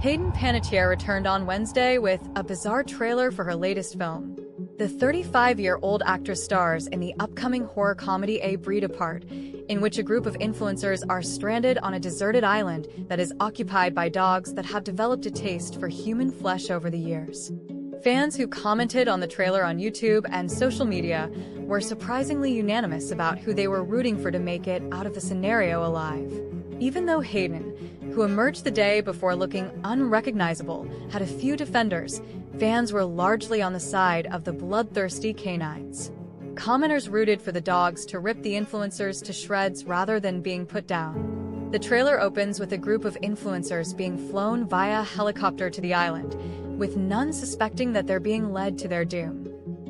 Hayden Panettiere returned on Wednesday with a bizarre trailer for her latest film. The 35-year-old actress stars in the upcoming horror comedy A Breed Apart, in which a group of influencers are stranded on a deserted island that is occupied by dogs that have developed a taste for human flesh over the years. Fans who commented on the trailer on YouTube and social media were surprisingly unanimous about who they were rooting for to make it out of the scenario alive. Even though Hayden, who emerged the day before looking unrecognizable, had a few defenders, fans were largely on the side of the bloodthirsty canines. Commenters rooted for the dogs to rip the influencers to shreds rather than being put down. The trailer opens with a group of influencers being flown via helicopter to the island, with none suspecting that they're being led to their doom.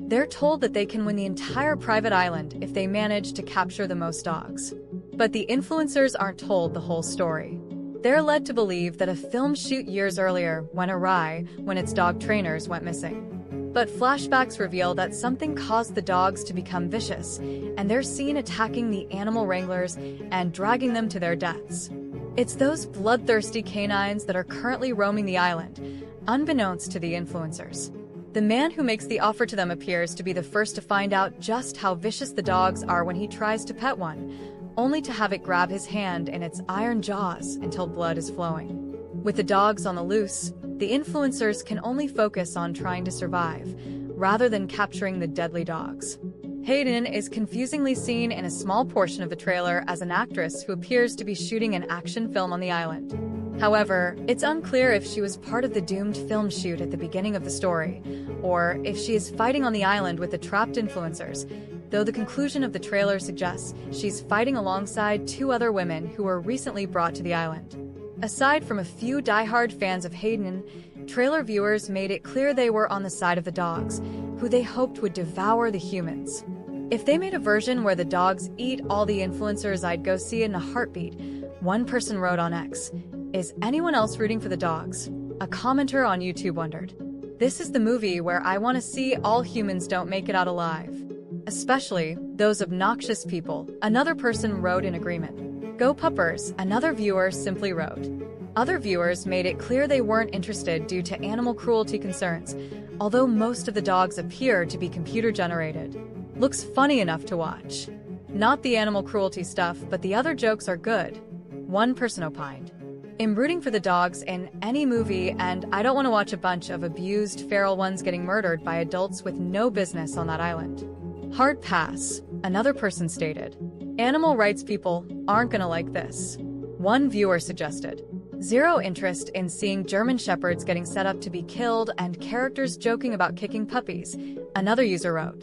They're told that they can win the entire private island if they manage to capture the most dogs. But the influencers aren't told the whole story. They're led to believe that a film shoot years earlier went awry when its dog trainers went missing. But flashbacks reveal that something caused the dogs to become vicious, and they're seen attacking the animal wranglers and dragging them to their deaths. It's those bloodthirsty canines that are currently roaming the island, unbeknownst to the influencers. The man who makes the offer to them appears to be the first to find out just how vicious the dogs are when he tries to pet one, only to have it grab his hand in its iron jaws until blood is flowing. With the dogs on the loose, the influencers can only focus on trying to survive, rather than capturing the deadly dogs. Hayden is confusingly seen in a small portion of the trailer as an actress who appears to be shooting an action film on the island. However, it's unclear if she was part of the doomed film shoot at the beginning of the story, or if she is fighting on the island with the trapped influencers, though the conclusion of the trailer suggests she's fighting alongside two other women who were recently brought to the island. Aside from a few diehard fans of Hayden, trailer viewers made it clear they were on the side of the dogs, who they hoped would devour the humans. If they made a version where the dogs eat all the influencers, I'd go see it in a heartbeat, one person wrote on X. Is anyone else rooting for the dogs? A commenter on YouTube wondered. This is the movie where I want to see all humans don't make it out alive. Especially those obnoxious people, another person wrote in agreement. Go puppers, another viewer simply wrote. Other viewers made it clear they weren't interested due to animal cruelty concerns, although most of the dogs appear to be computer-generated. Looks funny enough to watch. Not the animal cruelty stuff, but the other jokes are good, one person opined. I'm rooting for the dogs in any movie, and I don't want to watch a bunch of abused feral ones getting murdered by adults with no business on that island. Hard pass, another person stated. Animal rights people aren't gonna like this, one viewer suggested. Zero interest in seeing German shepherds getting set up to be killed and characters joking about kicking puppies, another user wrote.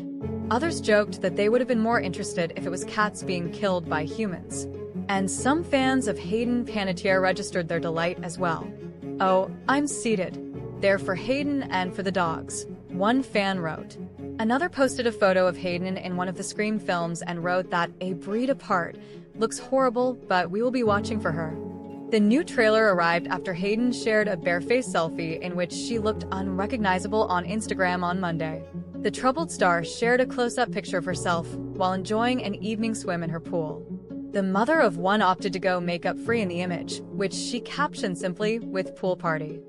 Others joked that they would have been more interested if it was cats being killed by humans. And some fans of Hayden Panettiere registered their delight as well. Oh, I'm seated. There for Hayden and for the dogs, one fan wrote. Another posted a photo of Hayden in one of the Scream films and wrote that A Breed Apart looks horrible, but we will be watching for her. The new trailer arrived after Hayden shared a barefaced selfie in which she looked unrecognizable on Instagram on Monday. The troubled star shared a close-up picture of herself while enjoying an evening swim in her pool. The mother of one opted to go makeup-free in the image, which she captioned simply with "pool party."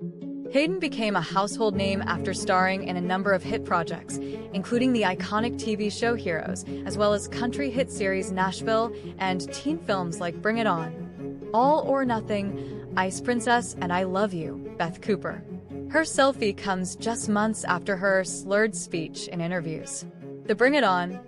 Hayden became a household name after starring in a number of hit projects, including the iconic TV show Heroes, as well as country hit series Nashville and teen films like Bring It On, All or Nothing, Ice Princess, and I Love You, Beth Cooper. Her selfie comes just months after her slurred speech in interviews. The Bring It On,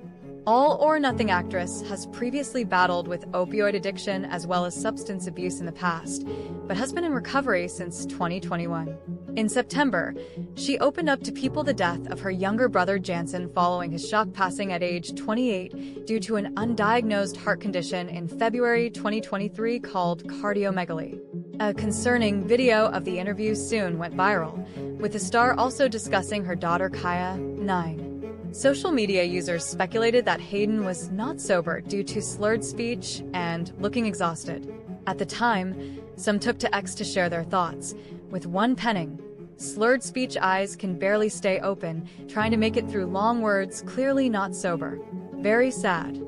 All or Nothing actress has previously battled with opioid addiction as well as substance abuse in the past, but has been in recovery since 2021. In September, she opened up to people the death of her younger brother Jansen following his shock passing at age 28 due to an undiagnosed heart condition in February 2023 called cardiomegaly. A concerning video of the interview soon went viral, with the star also discussing her daughter Kaya, 9. Social media users speculated that Hayden was not sober due to slurred speech and looking exhausted. At the time, some took to X to share their thoughts, with one penning, "Slurred speech eyes can barely stay open, trying to make it through long words, clearly not sober. Very sad."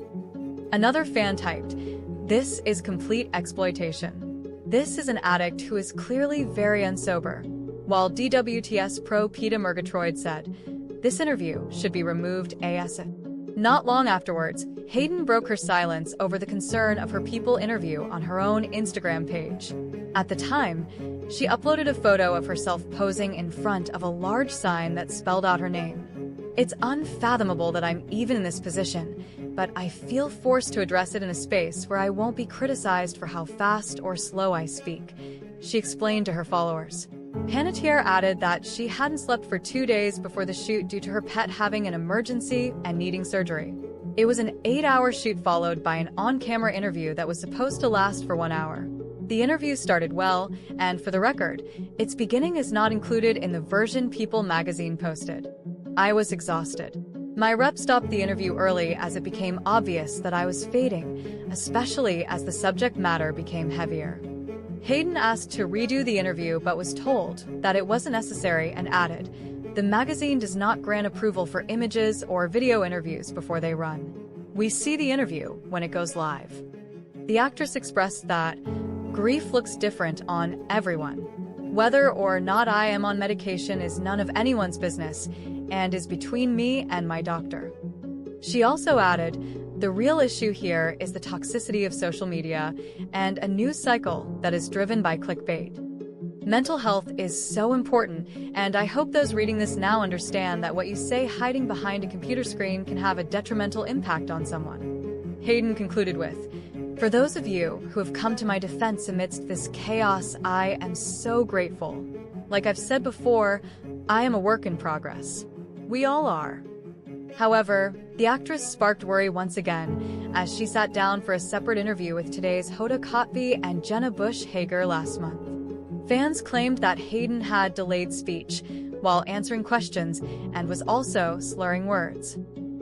Another fan typed, "This is complete exploitation." This is an addict who is clearly very unsober. While DWTS pro Peter Murgatroyd said, "This interview should be removed ASAP." Not long afterwards, Hayden broke her silence over the concern of her People interview on her own Instagram page. At the time, she uploaded a photo of herself posing in front of a large sign that spelled out her name. "It's unfathomable that I'm even in this position, but I feel forced to address it in a space where I won't be criticized for how fast or slow I speak," she explained to her followers. Panettiere added that she hadn't slept for 2 days before the shoot due to her pet having an emergency and needing surgery. It was an 8-hour shoot followed by an on-camera interview that was supposed to last for 1 hour. The interview started well, and for the record, its beginning is not included in the version People magazine posted. "I was exhausted. My rep stopped the interview early as it became obvious that I was fading, especially as the subject matter became heavier." Hayden asked to redo the interview but was told that it wasn't necessary and added, "The magazine does not grant approval for images or video interviews before they run. We see the interview when it goes live." The actress expressed that, "Grief looks different on everyone. Whether or not I am on medication is none of anyone's business and is between me and my doctor." She also added, "The real issue here is the toxicity of social media and a news cycle that is driven by clickbait. Mental health is so important, and I hope those reading this now understand that what you say hiding behind a computer screen can have a detrimental impact on someone." Hayden concluded with, "For those of you who have come to my defense amidst this chaos, I am so grateful. Like I've said before, I am a work in progress. We all are." However, the actress sparked worry once again as she sat down for a separate interview with today's Hoda Kotb and Jenna Bush Hager last month. Fans claimed that Hayden had delayed speech while answering questions and was also slurring words.